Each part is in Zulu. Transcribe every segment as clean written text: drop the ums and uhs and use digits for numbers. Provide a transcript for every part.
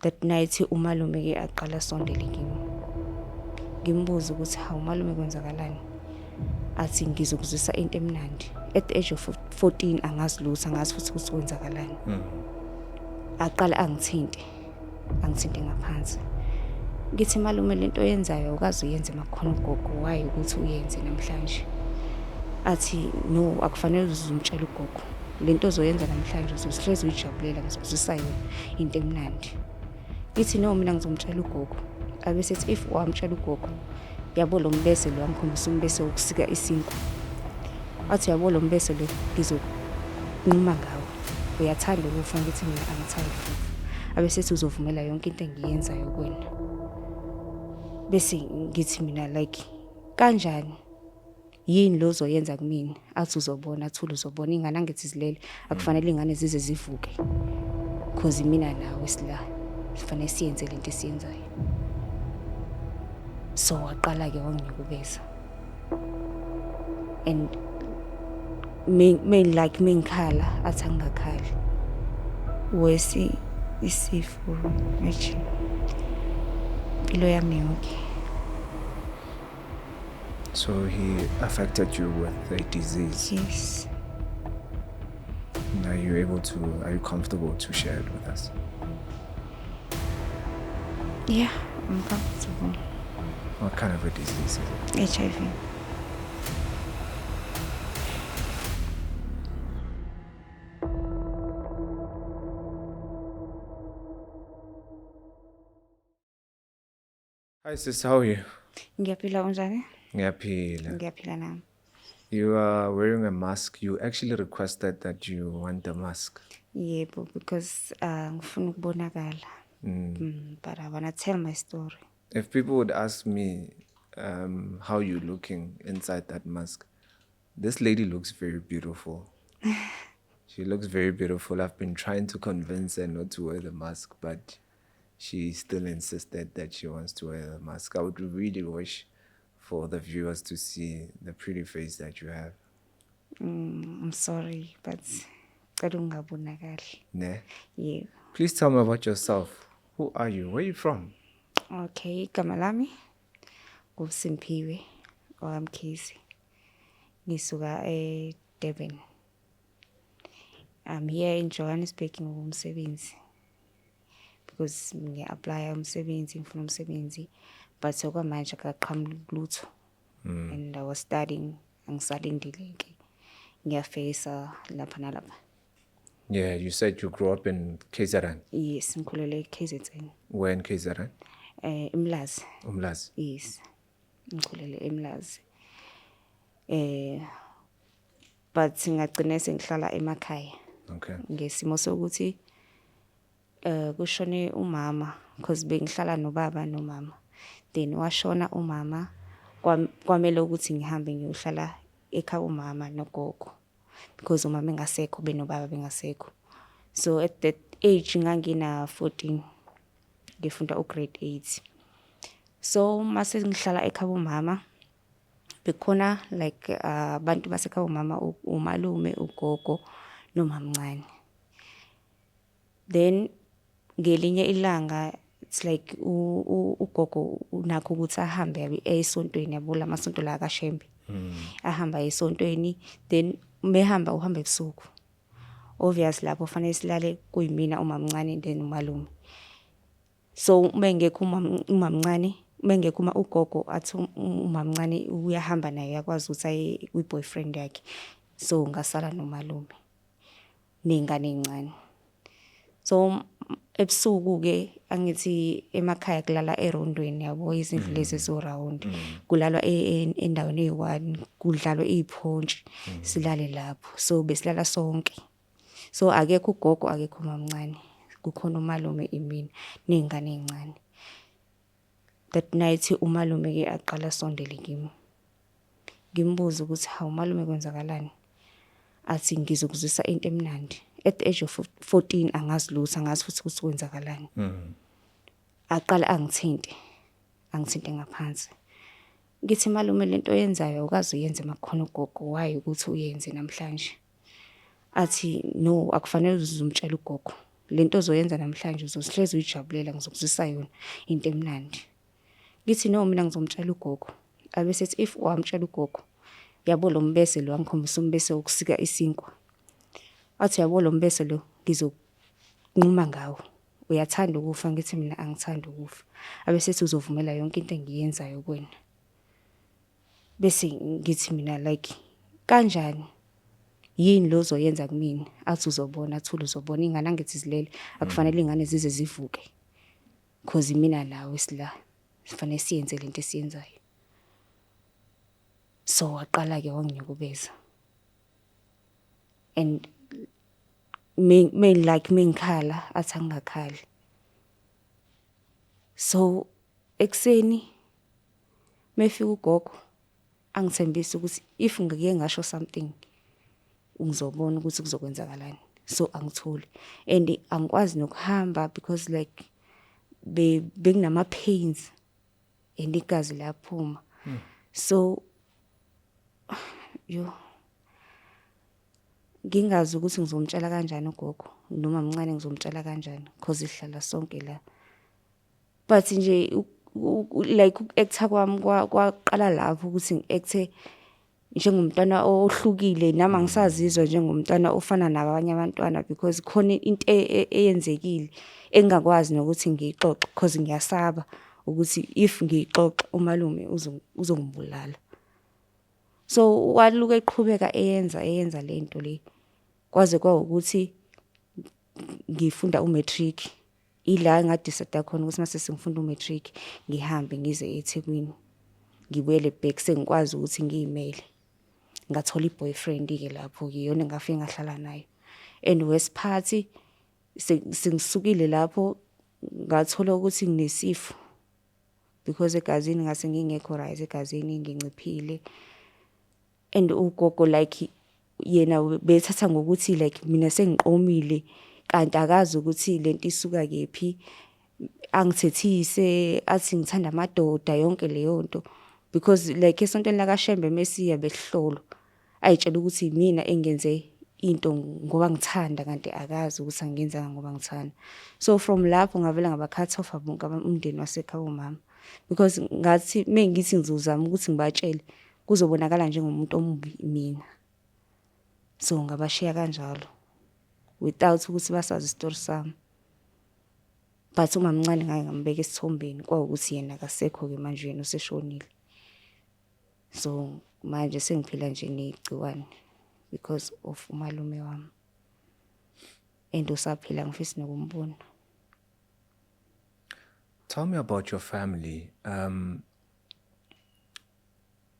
That night umalume ke aqala sondele kimi. Ngimbuza ukuthi hawu malume kwenzakalani? Athi ngizokuzwisa into emnandi. At the age of 14 angazi lutho, angazi futhi ukuthi kwenzakalani. Aqala angithinte ngaphansi. Ngithi malume lento oyenzayo ukazi uyenze makhona ugogo, why ukuthi uyenze namhlanje? Athi no, akufanele uzumtshela ugogo. Lento ozoyenza namhlanje uzohlezi uyijabulela, ngizokuzwisa yona into emnandi. Ngithi no, mina ngizomtshela ugogo. Abese ethi if wamtshela ugogo, yabo lo mbese lo wamkhombisa umbese wokusika isinkwa. Athi yabo lo mbese lo ngizoqhuma ngawo. Uyathanda ukufa? Ngithi mina angithandi ukufa. Abese ethi uzovumela yonke into engiyenzayo kuwena. Bese ngithi mina like kanjani? Yini lo zoyenza kumina? Athi uzobona, athula uzobona. Ingane angithi zilele, akufanele ingane zize zivuke. Because mina nawe sila sifanele siyenze lento esiyenzayo. So waqala ke wangikubeza. And me like mengikhala athi angakhali. Wesi isifo nje. Ilo yami yonke. So he affected you with the disease. Yes. Are you comfortable to share it with us? Yeah, I'm comfortable. What kind of a disease is it? HIV. Hi sis, how are you? Ngiyaphila unjani? Ngiyaphila. Ngiyaphila nami. You are wearing a mask. You actually requested that you want the mask. Yebo, because ngifuna ukubonakala. But I want to tell my story. If people would ask me how you're looking inside that mask, this lady looks very beautiful. She looks very beautiful. I've been trying to convince her not to wear the mask, but she still insisted that she wants to wear the mask. I would really wish for the viewers to see the pretty face that you have. I'm sorry, but I don't have ungabonakali. Ne? Yeah. Please tell me about yourself. Who are you? Where are you from? Okay, igama lami nguSimphiwe okamkhisi. Ngisuka eDurban. I'm here in Johannesburg ngomsebenzi. Because ngi-apply umsebenzi, ngifuna umsebenzi, but sokwamanje akaqhamuki lutho. And I was studying, angisalindile ke. Ngiyafesa lapha nalapha. Yeah, you said you grew up in KZN. Yes, ngikhulele eKZN. Where in KZN? Umlazi. Umlazi. Yes. Ngikhulele eMlazi. But ngagcina sengihlala emakhaya. Okay. Ngesimo sokuthi kushone umama because bengihlala nobaba nomama. Then washona umama, kwamele ukuthi ngihambe ngiyohlala ekhaya umama nogogo because umama engasekho benobaba bengasekho. So at that age ngangina 14 ngifunda grade 8. So mase ngihlala ekhaya umama bekhona like abantu basekhaya umama, umalume, ugogo nomamncane. Then ngelinye ilanga it's like ugogo unakho ukuthi ahambe yabe esontweni yabo lamasonto la kaShembe. Ahamba esontweni, then mehamba uhamba ebusuku. Obviously lapho fanele silale kuyimina umamncane then umalume. So mengekho umamncane, mengekho ugogo athi umamncane uyahamba naye yakwazi ukuthi aye kwi-boyfriend yakhe. So ngasala nomalume nengane encane. So ebusuku ke angithi emakhaya kulala erondweni yabo izindlu lezi zo round. Kulalwa endaweni eyi1, kudlalwa iziphontshi, silale lapho. So besilala sonke. So akekho ugogo, akekho umamncane. Kukhona umalume imina nengane encane. That night umalume ke aqala sondele kimi. Ngimbuza ukuthi hawu malume kwenzakalani? Athi ngizokuzwisa into emnandi. At the age of 14 angazi lutho, angazi futhi ukuthi kwenzakalani. Aqala angithinte ngaphansi. Ngithi malume lento oyenzayo ukazi uyenze makhona ugogo, why ukuthi uyenze namhlanje? Athi no, akufanele uzumtshela ugogo. lento ozoyenza namhlanje uzosihlezi uyijabulela ngizokuzisa yona into emnandi. Ngithi no mina ngizomtshela ugogo. Abese ethi if wamtshela ugogo, yabo lo mbese lo angikhombisa umbese wokusika isinkwa. Athi yabo lo mbese lo ngizokunquma ngawo. Uyathanda ukufa? Ngithi mina angithandi ukufa. Abese ethi uzovumela yonke into engiyenzayo kuwena. Bese ngithi mina like kanjani? Yini lo zoyenza kumina? Athi uzobona, athula uzobona ingane angithi zilele akufanele ingane zize zivuke. Because mina nawe sila sifanele siyenze lento esiyenzayo. So waqala ke wanginyukubeza. And me like mengikhala athi angingakhali. So ekseni mefika ugogo angithembisa ukuthi if ngike ngasho something ngizobona ukuthi kuzokwenzakalani. So angitholi and angikwazi nokuhamba because like bekunama pains and igazi laphuma. So ngingazi ukuthi ngizomtshela kanjani ugogo noma mncane ngizomtshela kanjani because ihlala sonke la. But nje like uku-acta kwami kwaqala lapho ukuthi ngi-acte njengomntwana ohlukile nami ngisazizwa njengomntwana ofana nabanye abantwana because khona into eyenzekile engakwazi nokuthi ngiyixoxe because ngiyasaba ukuthi if ngiyixoxe umalume uzongibulala. So waluka eqhubeka eyenza lento le kwaze kwawukuthi ngifunda umatric. Ila ngadecide khona ukuthi mase sengifunda umatric ngihambe ngize eThekwini ngibuyele back sengikwazi ukuthi ngiyimele. Ngathola iboyfriend ke lapho ke yona ngafike ngahlala naye. And wesiphathi sengisukile lapho ngathola ukuthi nginesifo because egazini ngase ngingekho right egazini nginciphile. And ugogo like yena bethatha ngokuthi like mina sengiqomile kanti akazi ukuthi lento isuka kephi. Angithethise athi ngithanda amadoda yonke leyo nto because like esontweni lakaShembe mesiya behlolo ayitshela ukuthi mina engenze into ngoba ngithanda kanti akazi ukuthi angiyenzanga ngoba ngithanda. So from lapho ngavela ngaba cut off bonke umndeni wasekhaya umama because ngathi mengithi ngizozama ukuthi ngibatshele kuzobonakala njengomuntu omubi mina. So ngabashiya kanjalo without ukuthi basazi istory sami. But uma mncane ngaye ngambeka esithombeni kwawukuthi yena akasekho ke manje yena useshonile. So manje sengiphila nje negciwane because of umalume wami. And usaphila ngifisa nokumbona. Tell me about your family.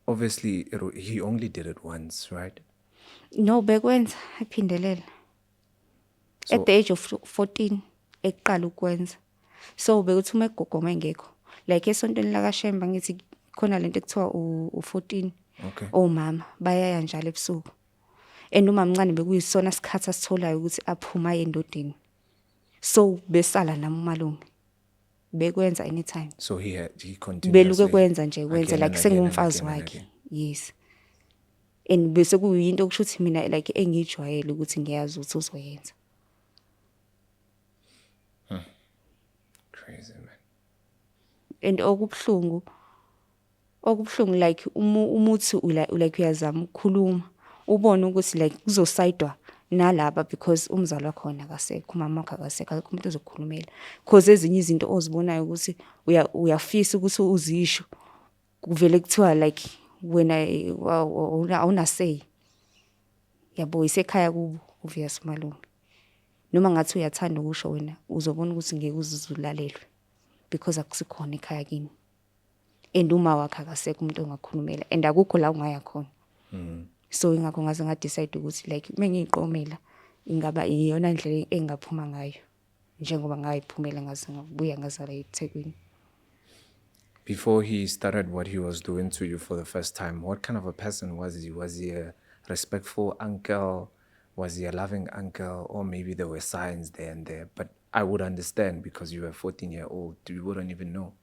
Obviously he only did it once, right? No, bekwenza iphindelela. At the age of 14 eqala ukwenza. So bekuthi uma egogo mengekho like esontweni lakaShemba ngithi khona lento ekuthiwa u14. Okay. Omama bayaya njalo ebusuku. And uma mncane bekuyisona sikhatha sitholayo ukuthi aphuma endodeni. So besala nami umalume. Bekwenza anytime. So he continued. Beluke kwenza nje kwenza like sengumfazi wakhe. Yes. And bese kuyinto okusho ukuthi mina like engijwayele ukuthi ngiyazi ukuthi uzoyenza. Crazy man. And okubhlungu like umuthi like uyazama ukukhuluma ubone ukuthi like kuzosidwa nalaba because umzali wakho akasekho umama wakho akasekho akho umuntu ozokukhulumela because ezinye izinto ozibonayo ukuthi uyafisa ukuthi uzisho kuvele kuthiwa like wena awuna say yabo isekhaya kubo uVS malume noma ngathi uyathanda ukusho wena uzobona ukuthi ngeke uzulalelwe because akusikhona ekhaya kini and uma wakhe akasekho umuntu ongakhulumela and akukho la ungaya khona. So ingakho ngaze ngadecide ukuthi like mengiqomela ingaba iyona ndlela engaphuma ngayo njengoba ngayiphumela ngaze ngabuya ngazala eThekwini. Before he started what he was doing to you for the first time, what kind of a person was he? Was he a respectful uncle? Was he a loving uncle? Or maybe there were signs there and there, but I would understand because you were 14-year-old, you wouldn't even know.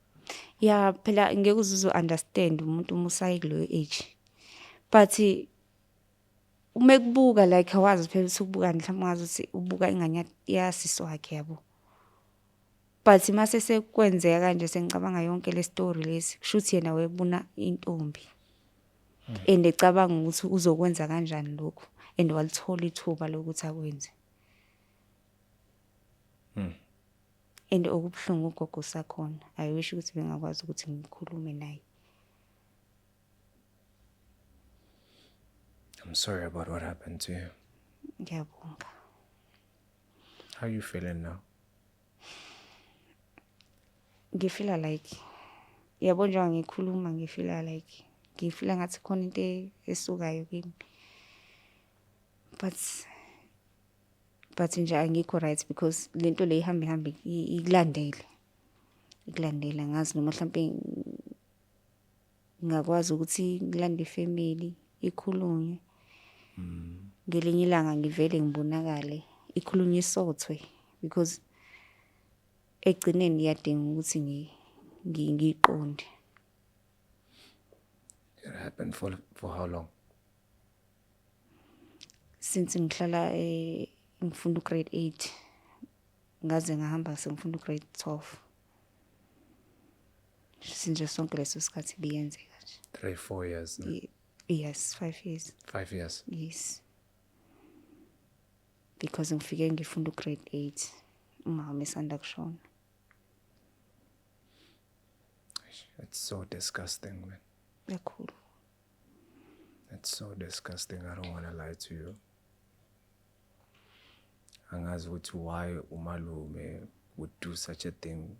Yeah, phela ngeke uzuzo understand umuntu umusayi kulo age. But uma kubuka like awazi phela ukuthi ukubukani mhlawumbe ungazi ukuthi ubuka ingane yasisi wakhe yabo. But mase sekwenzeka kanje sengicabanga yonke le story lesi kusho ukuthi yena webona intombi. And ecabanga ukuthi uzokwenza kanjani lokho and walithola ithuba lokuthi akwenze. And okubhlungu ugogo sakhona. I wish ukuthi bengakwazi ukuthi ngikhulume naye. I'm sorry about what happened to you. Ngiyabonga. How are you feeling now? Ngifila like yabo njengoba ngikhuluma ngifila like ngifila ngathi khona into esukayo kimi. But nje angikho right because lento le ihamba ikulandele. Ikulandela ngazi noma mhlambe ngakwazi ukuthi ngilande ifamily ikhulunywe. Ngelinye ilanga ngivele ngibonakale ikhulunywe isothwe because egcineni iyadinga ukuthi ngiqonde. It happened for how long? Since ngihlala ngifunda grade 8 ngaze ngahamba sengifunda grade 12. Since sonke leso sikhathi biyenzeka nje. 3-4 years. No? Yes, 5 years. 5 years. Yes. Because ngifike ngifunda grade 8 umama esanda kushona. It's so disgusting, man. Kakhulu. It's so disgusting. I don't want to lie to you. Angazi ukuthi why umalume would do such a thing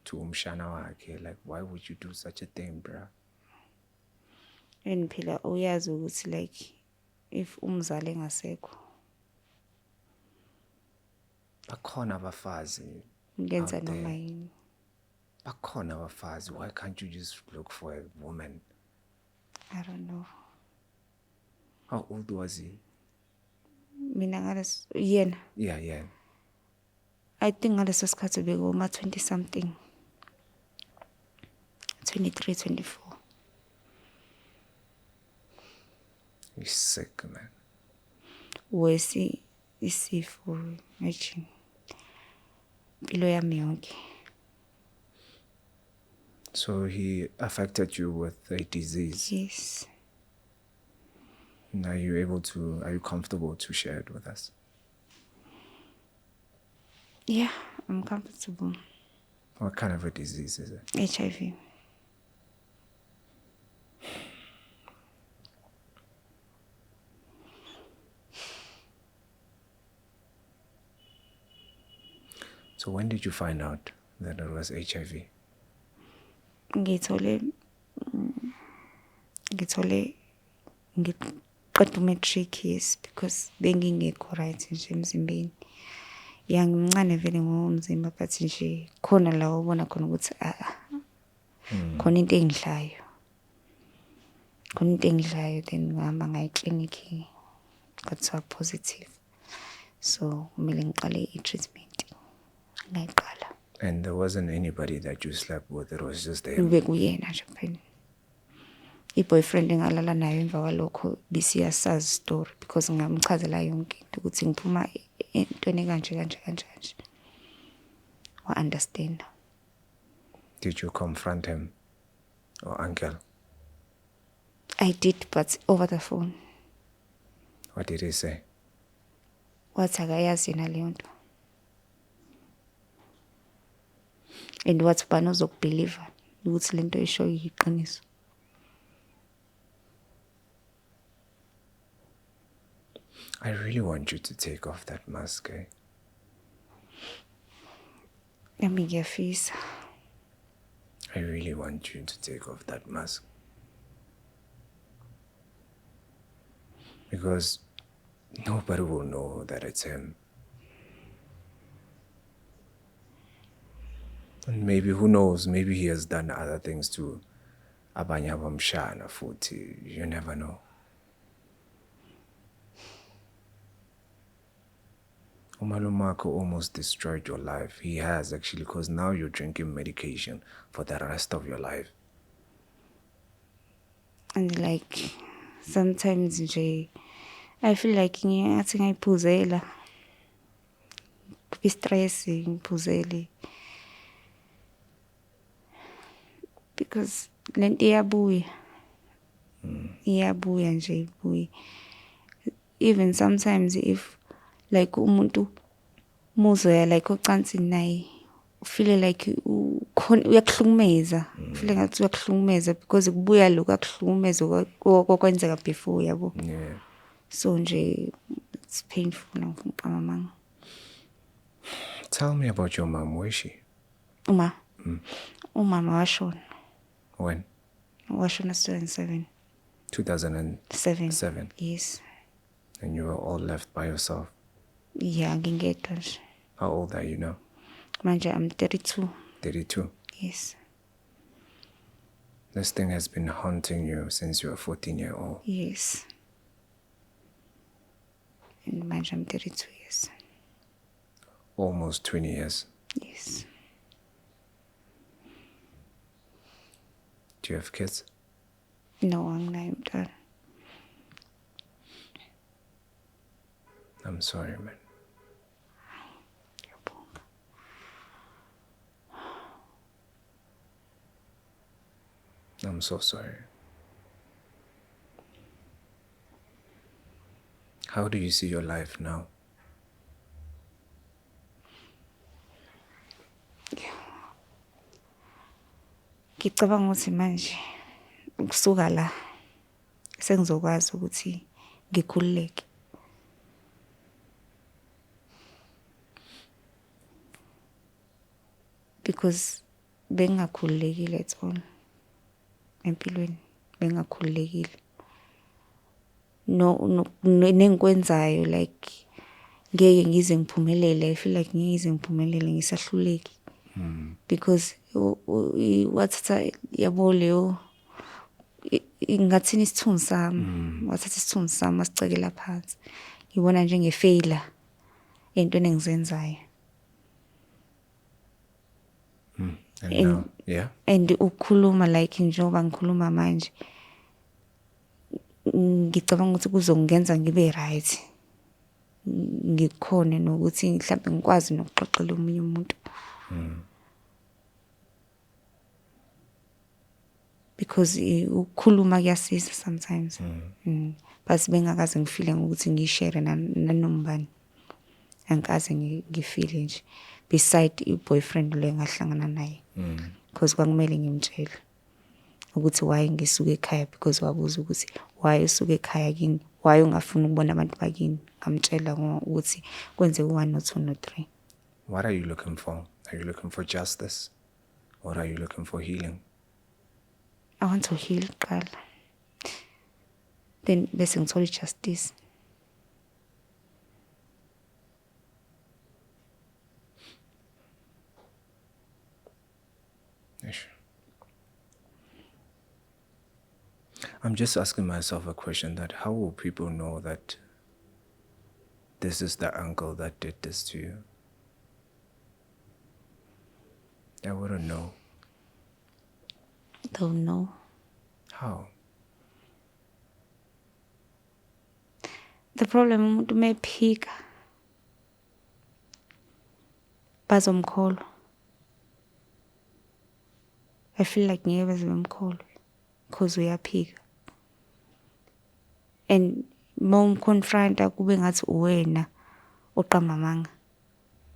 to umshana wakhe. Like, why would you do such a thing, bruh? And phela uyazi ukuthi like if umzali engasekho Bakhona abafazi. ngenza out there. noma yini. Bakhona abafazi. Why can't you just look for a woman? I don't know. How old was he? Mina ngaleso yena Yeah. I think ngaleso sikhathi bekuma 20 something. 23, 24. He's sick, man. Wesi isifo imagine. Impilo yami yonke. So he affected you with a disease. Yes. Now are you comfortable to share it with us? Yeah, I'm comfortable. What kind of a disease is it? HIV. So when did you find out that it was HIV? Ngithole ngiqeda matric yes because bengingekho right nje emzimbeni. Yangimncane vele ngomzimba but nje khona la ubona khona ukuthi khona into engidlayo. Khona into engidlayo then ngihamba ngaye clinic kwathiwa positive. So kumele ngiqale i-treatment. Ngayiqala. And there wasn't anybody that you slept with, it was just him. Ube kuyena nje phela. I-boyfriend engalala nayo emva kwalokho bisiyasazi story because ngamchazela yonke into ukuthi ngiphuma entweni kanje. Wa understand. Did you confront him or uncle? I did but over the phone. What did he say? Wathi akayazi yena leyo nto. And wathi bani uzokubelieve ukuthi lento isho yiqiniso. I really want you to take off that mask, eh? Nami ngiyafisa. I really want you to take off that mask. Because nobody will know that it's him. And maybe, who knows, maybe he has done other things to abanye abamshana futhi. You never know. Umalumako almost destroyed your life. He has actually, because now you're drinking medication for the rest of your life. And like sometimes nje I feel like ngathi ngayiphuzela i-stress ngiphuzele because lento iyabuya nje ibuye. Even sometimes if like umuntu muzoya like ocansini naye ufeel like uyakuhlukumeza, ufeel ngathi uyakuhlukumeza because kubuya lokho akuhlukumeza okwenzeka before yabo. Yeah. So nje it's painful ngicabanga. Tell me about your mom. Where is she? Umama washona. When? Washona 2007. 2007. 7. Yes. And you were all left by yourself. Yeah, ngingedwa nje. How old are you now? Manje I'm 32. 32. Yes. This thing has been haunting you since you were 14-year-old. Yes. And manje I'm 32 years. Almost 20 years. Yes. Do you have kids? No, anginayo umntwana. I'm sorry, man. I'm so sorry. How do you see your life now? Ngicabanga ukuthi manje ukusuka la sengizokwazi ukuthi ngikhululeke. Because bengakhululekile at all. Empilweni bengakhululekile. No nengikwenzayo like ngeke ngize ngiphumelele. I feel like ngeke ngize ngiphumelele ngisahluleki. Because wathatha yabo leyo ngathini isithunzi sami. Wathatha isithunzi sami asicekela phansi. Ngibona njenge failure entweni engizenzayo. And now, yeah? And ukukhuluma like njengoba ngikhuluma manje ngicabanga ukuthi kuzongenza ngibe right. Ngikhone nokuthi mhlawumbe ngikwazi nokuxoxela umunye umuntu. Because ukukhuluma kuyasiza sometimes. But bengakaze ngifile ukuthi ngishare nanombani. Angikaze ngifile nje beside i-boyfriend le ngahlangana naye. Because kwakumele ngimtshele ukuthi why ngisuka ekhaya because wabuza ukuthi why usuka ekhaya kini, why ungafuni ukubona abantu bakini. Ngamtshela ukuthi kwenze 1 no 2 no 3. What are you looking for? Are you looking for justice? Or are you looking for healing? I want to heal qala. Then bese ngithola justice. Ish. I'm just asking myself a question that how will people know that this is the uncle that did this to you? I wouldn't know. Don't know. How? The problem umuntu mephika bazomkholwa. I feel like ngeke bazomkholwa because uyaphika. And confronta kube ngathi uwena oqamamanga.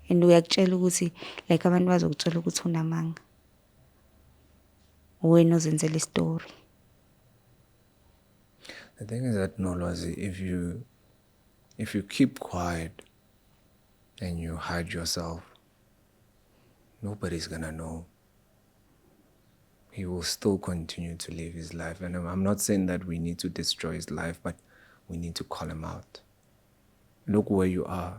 And uyakutshela ukuthi like abantu bazokutshela ukuthi unamanga. Wena ozenzela istory. The thing is that Nolwazi, if you keep quiet and you hide yourself, nobody's gonna know. He will still continue to live his life. And I'm not saying that we need to destroy his life, but we need to call him out. Look where you are.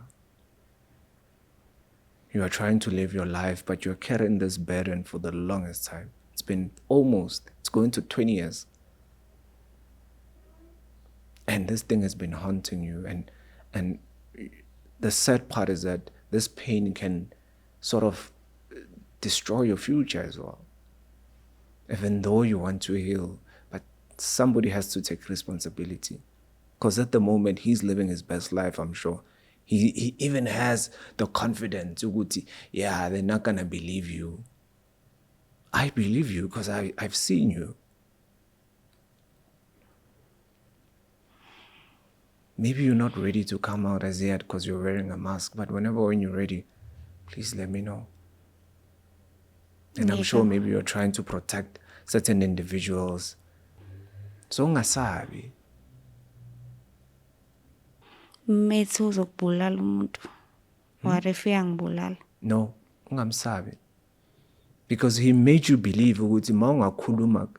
You are trying to live your life, but you're carrying this burden for the longest time. It's going to 20 years. And this thing has been haunting you. And the sad part is that this pain can sort of destroy your future as well. Even though you want to heal, but somebody has to take responsibility. Because at the moment, he's living his best life, I'm sure. He even has the confidence, ukuthi, yeah, they're not going to believe you. I believe you because I've seen you. Maybe you're not ready to come out as yet because you're wearing a mask, but when you're ready, please let me know. And I'm sure maybe you're trying to protect certain individuals. So ungasabi. Methi uzokubulala umuntu. Warefe angibulala. No, ungamsabi. Because he made you believe ukuthi ma ungakhuluma,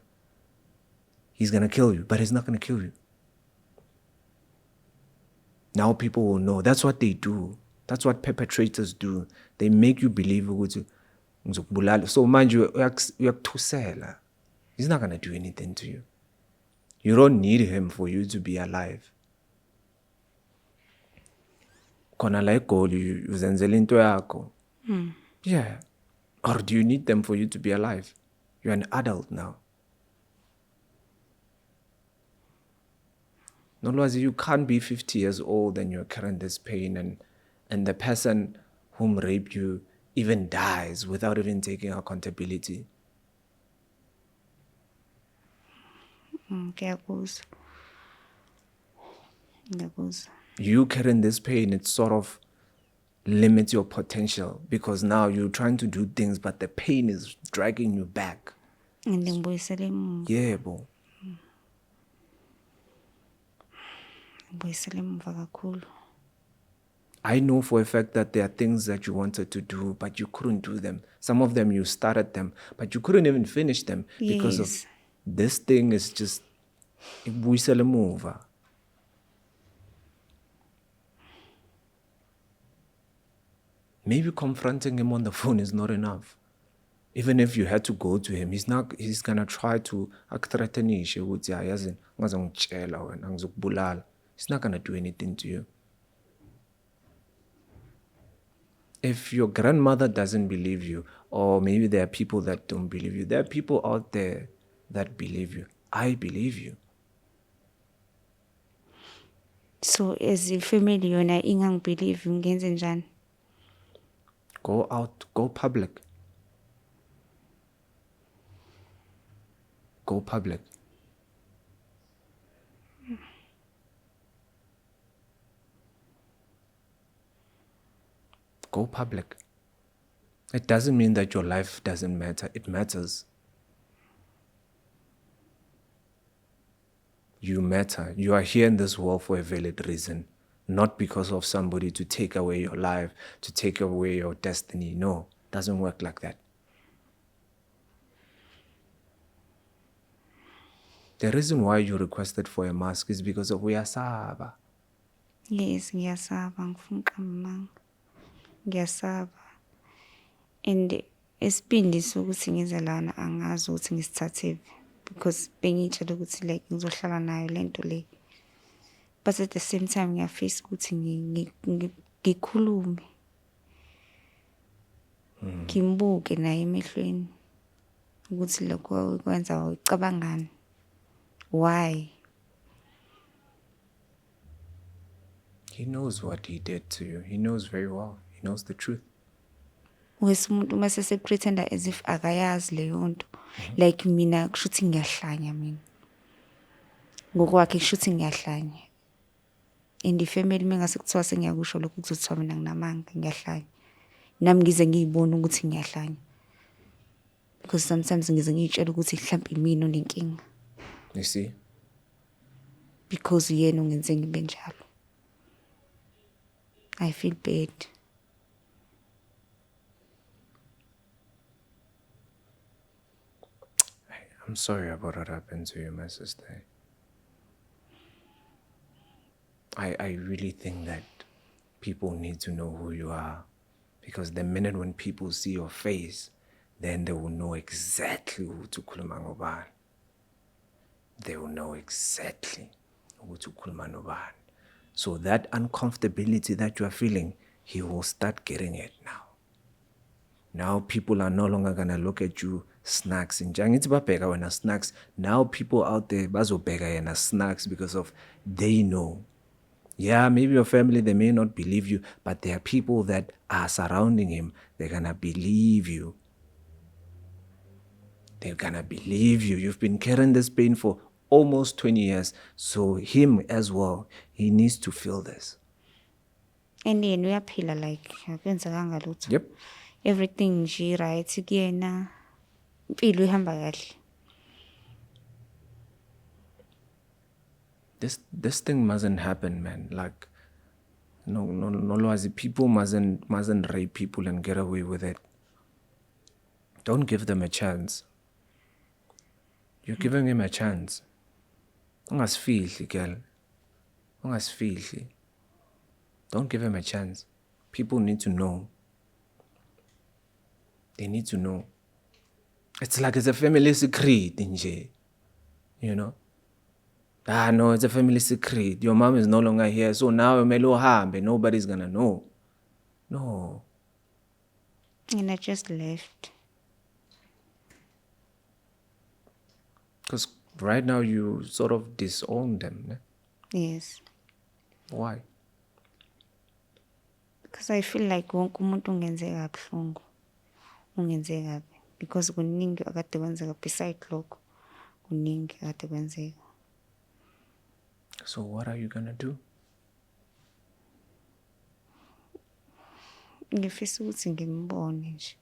he's going to kill you, but he's not going to kill you. Now people will know. That's what they do. That's what perpetrators do. They make you believe ukuthi ngizokubulala. So mind you, uyakuthusela. He's not going to do anything to you. You don't need him for you to be alive. Khona la eGoli uzenzela into yakho. Yeah. Or do you need them for you to be alive? You're an adult now. Nolwazi, you can't be 50 years old and you're carrying this pain and the person whom raped you even dies without even taking accountability. Ngiyakuzwa. You carrying this pain, it sort of limits your potential because now you're trying to do things, but the pain is dragging you back. And ngibuyisela emuva. Yebo. Ngibuyisela emuva kakhulu. I know for a fact that there are things that you wanted to do, but you couldn't do them. Some of them you started them, but you couldn't even finish them because of this thing is just ibuyisela emuva. Maybe confronting him on the phone is not enough. Even if you had to go to him, he's gonna try to akuthreatenishe ukuthi ayazi ngazongitshela wena ngizokubulala. He's not gonna do anything to you. If your grandmother doesn't believe you, or maybe there are people that don't believe you, there are people out there that believe you. I believe you. So as a family yona ingangibelieve ngenze njani? Go out, go public. Go public. Go public. It doesn't mean that your life doesn't matter. It matters. You matter. You are here in this world for a valid reason. Not because of somebody to take away your life, to take away your destiny. No, it doesn't work like that. The reason why you requested for a mask is because of uyasaba. Yes, ngiyasaba ngifuna uqamba. Ngiyasaba. And esibindi sokuthi ngize lana angazi ukuthi ngisithathe because bengitshela ukuthi like ngizohlala nayo lento le. But at the same time ngiyafisa ukuthi ngikhulume. Ngimbuke naye emehlweni ukuthi lokho kwenza ucabangani. Why? He knows what he did to you. He knows very well. He knows the truth. Wesumuntu mase se pretender as if akayazi leyo nto. Like mina kushuthi ngiyahlanya mina. Ngokwakhe kushuthi ngiyahlanya. In the family mengase kuthiwa sengiyakusho lokho kuzothiwa mina nginamanga ngiyahlanya. Nami ngize ngiyibona ukuthi ngiyahlanya. Because sometimes ngize ngiyitshela ukuthi mhlawumbe mina onenkinga. You see? Because yena ungenze ngibe njalo. I feel bad. I'm sorry about what happened to you, my sister. I really think that people need to know who you are. Because the minute when people see your face, then they will know exactly who to khuluma ngobani. They will know exactly who to khuluma ngobani. So that uncomfortability that you are feeling, he will start getting it now. Now people are no longer going to look at you Snacks. Njangithi babheka wena snacks. Now people out there bazobheka yena snacks because of they know. Yeah, maybe your family, they may not believe you, but there are people that are surrounding him. They're gonna believe you. They're gonna believe you. You've been carrying this pain for almost 20 years. So him as well, he needs to feel this. And yena uyaphila like akwenzekanga lutho. Yep. Everything nje right kuyena. Impilo ihamba kahle. This thing mustn't happen, man. Like, no, people mustn't rape people and get away with it. Don't give them a chance. You're giving him a chance. Ungasifihli, girl. Ungasifihli. Don't give him a chance. People need to know. They need to know. It's like it's a family secret, nje. You know? No, it's a family secret. Your mom is no longer here, so now umelo hambe. Nobody's gonna know. No. And I just left. Because right now you sort of disown them. Ne? Yes. Why? Because I feel like wonke umuntu ungenzeka kabuhlungu. Ungenzeka kabi. Because kuningi akade kwenzeka beside lokho. Kuningi akade kwenzeka. So what are you gonna do? Ngifisa ukuthi ngimbone nje.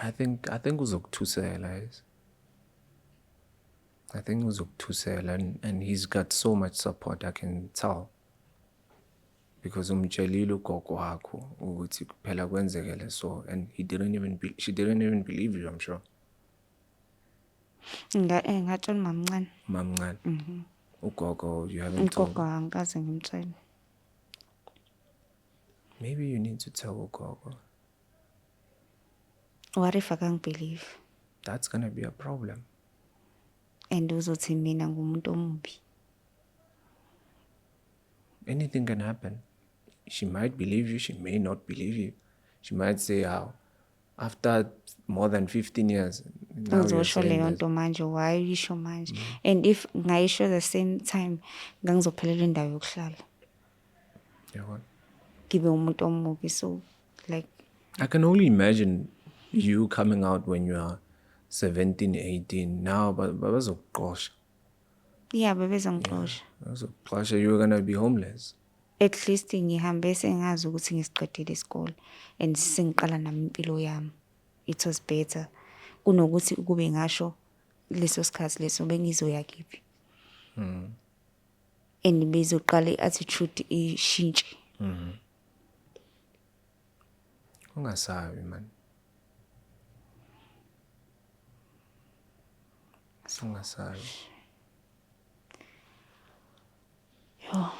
I think uzokuthusela is. I think uzokuthusela and he's got so much support, I can tell. Because umtshelile ugogo wakho ukuthi kuphela kwenzekele so, and she didn't even believe you, I'm sure. Ngatshela mamncane. Mamncane. Ugogo, you haven't told. Ugogo angikaze ngimtshele. Maybe you need to tell ugogo. What if I can't believe? That's gonna be a problem. And uzothi mina ngumuntu omubi. Anything can happen. She might believe you, she may not believe you. She might say, after more than 15 years, now you're Uzosho saying leyo this. nto manje, why uyisho manje? And if ngayisho the same time, ngangizophelela indawo yokuhlala. Yeah, what? Ngibe umuntu omubi, so like I can only imagine you coming out when you are 17, 18. Now, but bazokuxosha. yeah, bebezongixosha. Bazokuxosha, you're gonna be homeless. At least ngihambe sengazi ukuthi ngisiqedile isikole and sengiqala nami impilo yami. It was better kunokuthi kube ngasho leso sikhathi leso bengizoya kiphi. And bezoqala i-attitude ishintshe. Ungasabi, man. Ungasabi. Yo.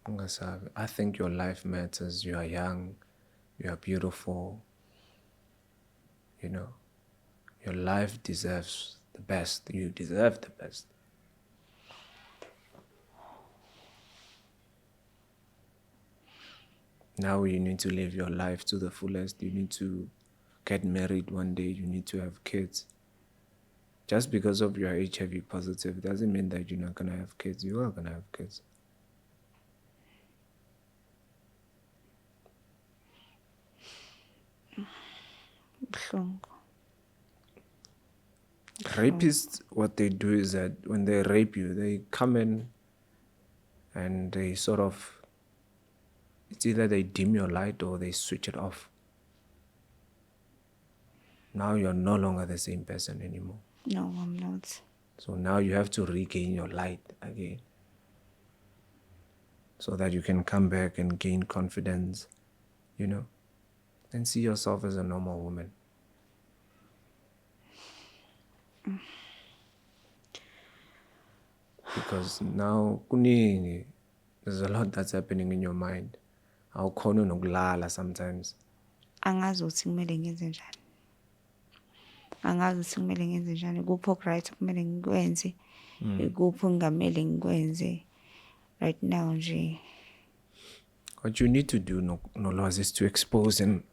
Ungasabi. I think your life matters. You are young. You are beautiful. You know, your life deserves the best. You deserve the best. Now you need to live your life to the fullest. You need to get married one day. You need to have kids. Just because of your HIV positive doesn't mean that you're not going to have kids. You are going to have kids. Buhlungu. Rapists, what they do is that when they rape you, they come in and they sort of, it's either they dim your light or they switch it off. Now you're no longer the same person anymore. No, I'm not. So now you have to regain your light again, so that you can come back and gain confidence, you know, and see yourself as a normal woman. Because now kuningi, there's a lot that's happening in your mind. Awukhona nokulala sometimes. Angazi ukuthi kumele ngenze njani. Angazi ukuthi kumele ngenze njani. Kuphi right kumele ngikwenze. Kuphi ngamele ngikwenze. right now nje. What you need to do, Nolwazi, is to expose him.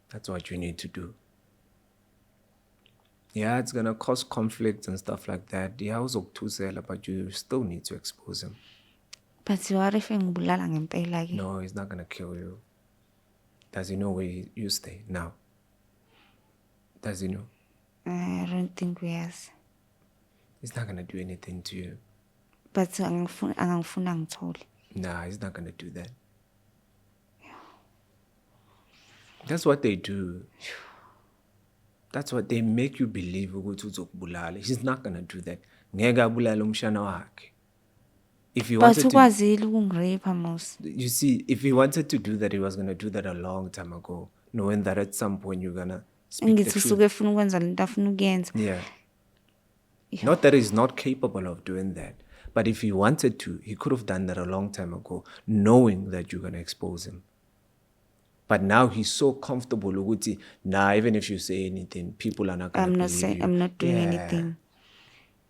That's what you need to do. Yeah, it's gonna cause conflict and stuff like that. Yeah, uzokuthusela, but you still need to expose him. But what if ngibulala ngempela ke? No, he's not gonna kill you. Does he know where you stay now? Does he know? I don't think uyazi. He's not gonna do anything to you. But angangifuna ngithole. Nah, he's not gonna do that. That's what they do. That's what they make you believe ukuthi uzokubulala. He's not gonna do that. Ngeke abulale umshana wakhe. If he But wanted to, ukwazile ukungirape mos. you see, if he wanted to do that, he was gonna do that a long time ago, knowing that at some point you're gonna speak the Ngithi truth. usuke efuna ukwenza lento afuna ukuyenza. Yeah. Not that he's not capable of doing that, but if he wanted to, he could have done that a long time ago, knowing that you're gonna expose him. But now he's so comfortable. Ukuthi, nah, even if you say anything, people are not gonna believe you. I'm not doing Yeah. anything.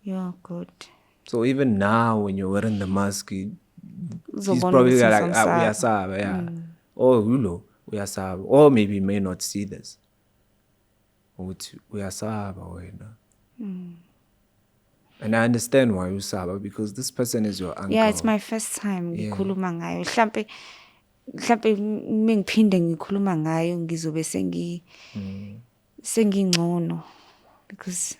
You're good. So even now, when you're wearing the mask, he's Uzobona probably ukuthi like, ngizomsaba. uyasaba, yeah. Or, uyasaba. Or maybe he may not see this. Ukuthi, uyasaba wena. And I understand why usaba, because this person is your uncle. Yeah, it's my first time ngikhuluma ngayo. Mhlambe mengiphinde ngikhuluma ngayo ngizobe sengingcono because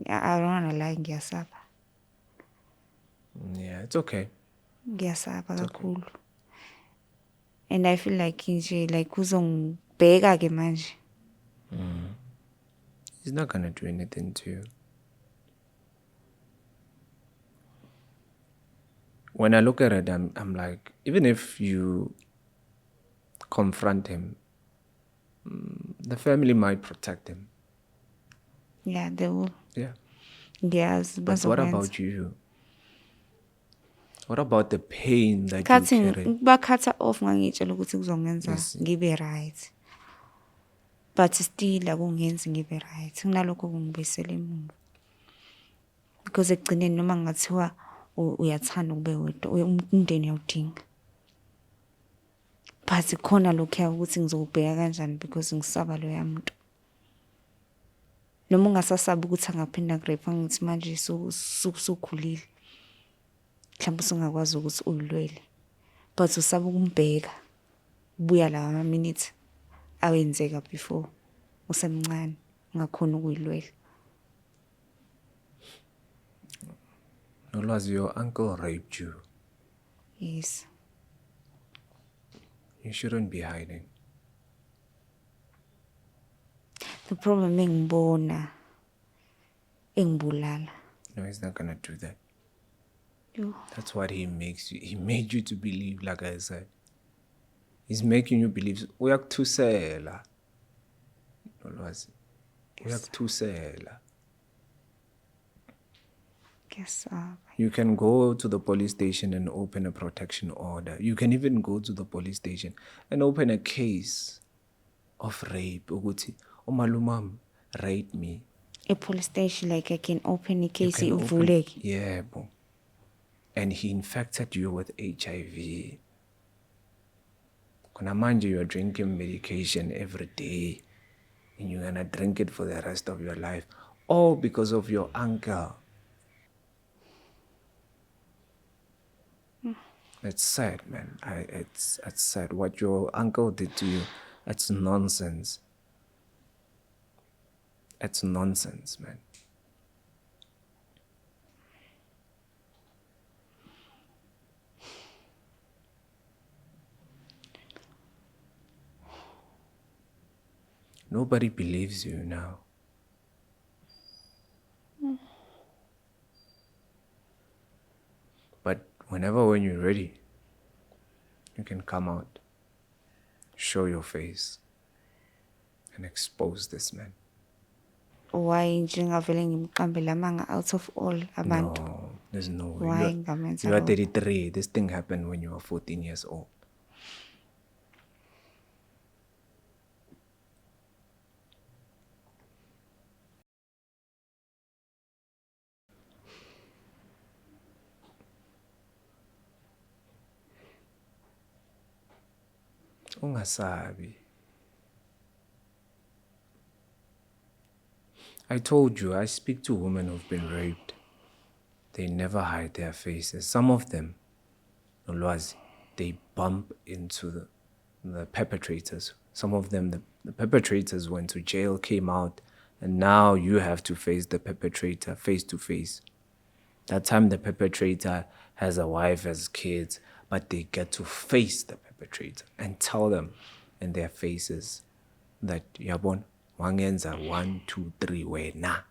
I don't wanna lie ngiyasaba. Yeah, it's okay. Ngiyasaba kakhulu. And I feel like nje like uzongibheka ke manje. He's not gonna do anything to you. When I look at it, I'm like, even if you confront him, the family might protect him. Yeah, they will. Yeah. Yes, But what about you? What about the pain that you cutting carry? bakhatha off ngangitshela ukuthi kuzongenza Yes. ngibe right. But still akungenzi ngibe right. Kunalokho kungibuyisela emuva. Because ekugcineni noma ngathiwa uyathanda ukube wedwa, umndeni uyawudinga. But khona lokho ukuthi ngizobheka kanjani because ngisaba lo yamuntu. Noma ungasasaba ukuthi angaphinda ngirape ngithi manje sukhulile. Mhlawumbe usungakwazi ukuthi ulwele. But usaba ukumbheka. Buya la ama minutes awenzeka before usemncane ngakhona ukuyilwela. Nolwazi, your uncle raped you. Yes. You shouldn't be hiding. The problem engibona engibulala. No, he's not gonna do that. Yo. That's what he makes you. He made you to believe, like I said. He's making you believe. Uyakuthusela. Nolwazi. Uyakuthusela. Ngiyasaba. You can go to the police station and open a protection order. You can even go to the police station and open a case of rape. Ukuthi umalumam raped me. A police station like I can open a You case can open- uvuleke. Yeah, bo. And he infected you with HIV. Kuna manje you're drinking medication every day and you're gonna drink it for the rest of your life. All because of your uncle. It's sad, man. It's sad. What your uncle did to you, it's nonsense. It's nonsense, man. Nobody believes you now. But when you're ready, you can come out, show your face, and expose this man. Why njengavele ngimqambe lamanga out of all abantu? No, there's no way. Why ngamenza You are lokho? 33. This thing happened when you were 14 years old. Ungasabi. I told you, I speak to women who've been raped. They never hide their faces. Some of them, Nolwazi, they bump into the perpetrators. Some of them, the perpetrators went to jail, came out, and now you have to face the perpetrator face to face. That time the perpetrator has a wife, has kids, but they get to face the perpetrator and tell them in their faces that, yabon, wangenza 1, 2, 3, wena.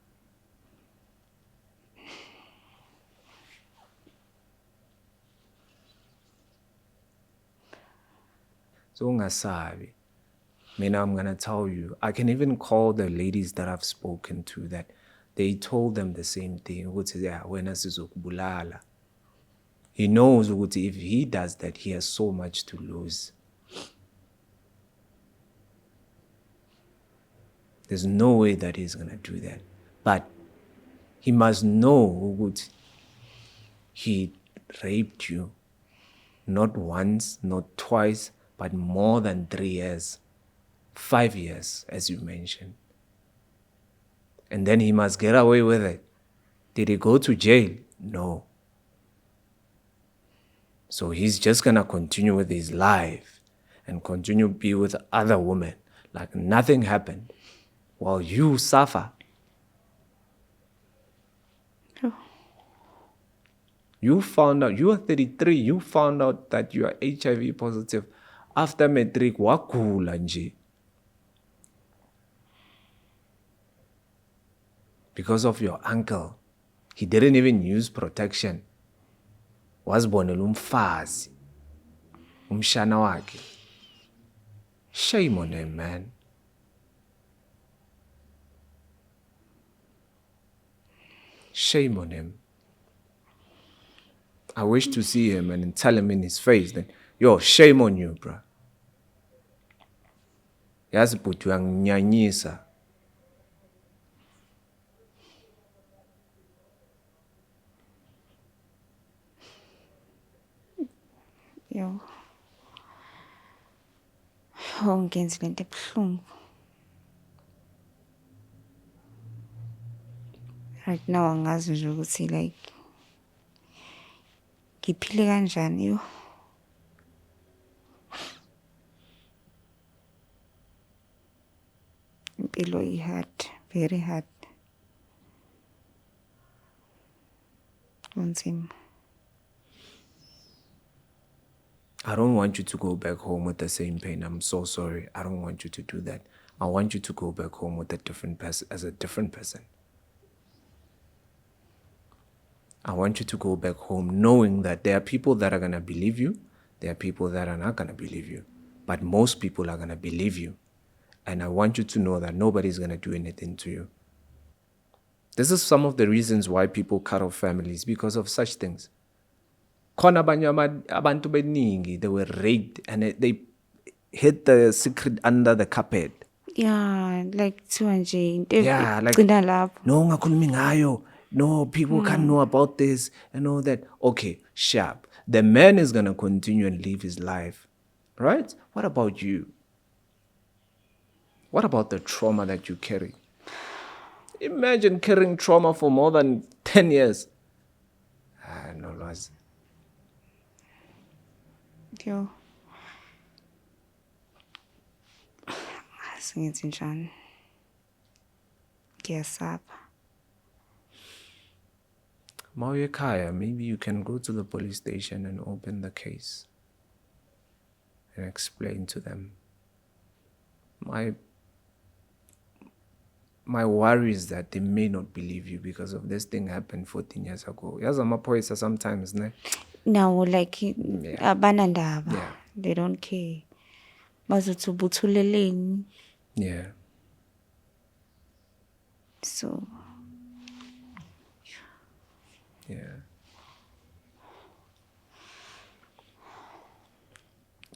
So ungasabi. Mina, I'm gonna tell you, I can even call the ladies that I've spoken to that they told them the same thing. Ukuthi, yeah, wena sizokubulala. He knows ukuthi if he does that, he has so much to lose. There's no way that he's gonna do that. But he must know ukuthi he raped you. Not once, not twice, but more than 3 years. 5 years, as you mentioned. And then he must get away with it. Did he go to jail? No. So he's just gonna continue with his life and continue to be with other women like nothing happened while you suffer. Oh. You found out, you are 33, you found out that you are HIV positive after matric, wakula nje. Because of your uncle. He didn't even use protection. Wazibonela umfazi. Umshana wakhe. Shame on him, man. Shame on him. I wish to see him and tell him in his face that, yo, shame on you, bro. Yazi bhuti uyanginyanyisa. Yo. Oh, ngenzi lento ebuhlungu. Right now angazi nje ukuthi like ngiphile kanjani yo. Impilo i-hard, very hard. Kunzima. I don't want you to go back home with the same pain. I'm so sorry. I don't want you to do that. I want you to go back home with a different person, as a different person. I want you to go back home knowing that there are people that are going to believe you. There are people that are not going to believe you. But most people are going to believe you. And I want you to know that nobody's going to do anything to you. This is some of the reasons why people cut off families, because of such things. Khona abanye abantu beningi, they were raped and they hid the secret under the carpet. Yeah, like kuthiwa nje into Yeah, like, egcina lapho. no, ungakhulumi ngayo. No, people can't know about this and all that. Okay, sharp. The man is going to continue and live his life, right? What about you? What about the trauma that you carry? Imagine carrying trauma for more than 10 years. No, Lwazi. Yo. Singenzi njani. Ngiyasaba. Mauye ekhaya, maybe you can go to the police station and open the case and explain to them. My worry is that they may not believe you because of this thing happened 14 years ago. Yazi amaphoyisa sometimes, ne? Now, like, abanandaba. Yeah. They don't care. Bazothi ubuthuleleni. Yeah. So, Yeah.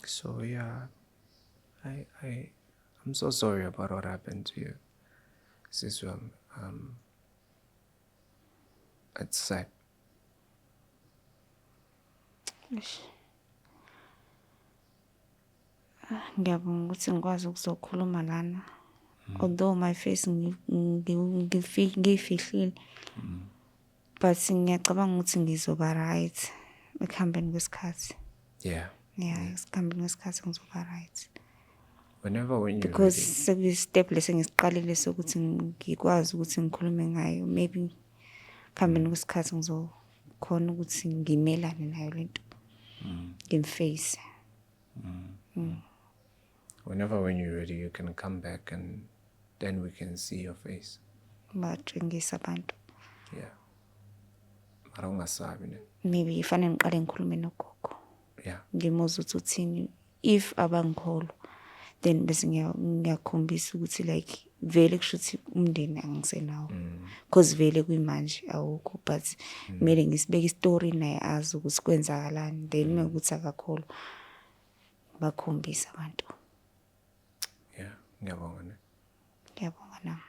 So yeah, I'm so sorry about what happened to you. Siswa, it's sad. ngiyabonga ukuthi ngikwazi ukuzokhuluma lana. Although my face ngiyifihlile, but ngiyacabanga ukuthi ngizoba right ekuhambeni kwesikhathi. Yeah. Ekuhambeni kwesikhathi ngizoba right. Whenever when you're Because ready. sekuyistep lesengisiqalile sokuthi ngikwazi ukuthi ngikhulume ngayo. Maybe ekuhambeni kwesikhathi ngizokhona ukuthi ngimelane nayo lento. Ngimface. Whenever when you're ready, you can come back and then we can see your face. Batshengisa abantu. Yeah. Mara ungasabi ne. Maybe ifanele ngiqale ngikhulume nogogo. Yeah. Ngimuzwa ukuthi uthini. If abangikholwa, then bese ngiyakhombisa ukuthi like vele kushuthi umndeni angisenawo. Because vele kuyimanje awukho, but kumele ngisibeke istory naye azi ukuthi kwenzakalani. Then mekuthi akakholwa bakhombisa abantu. Yeah. Ngiyabonga ne. Ngiyabonga nami.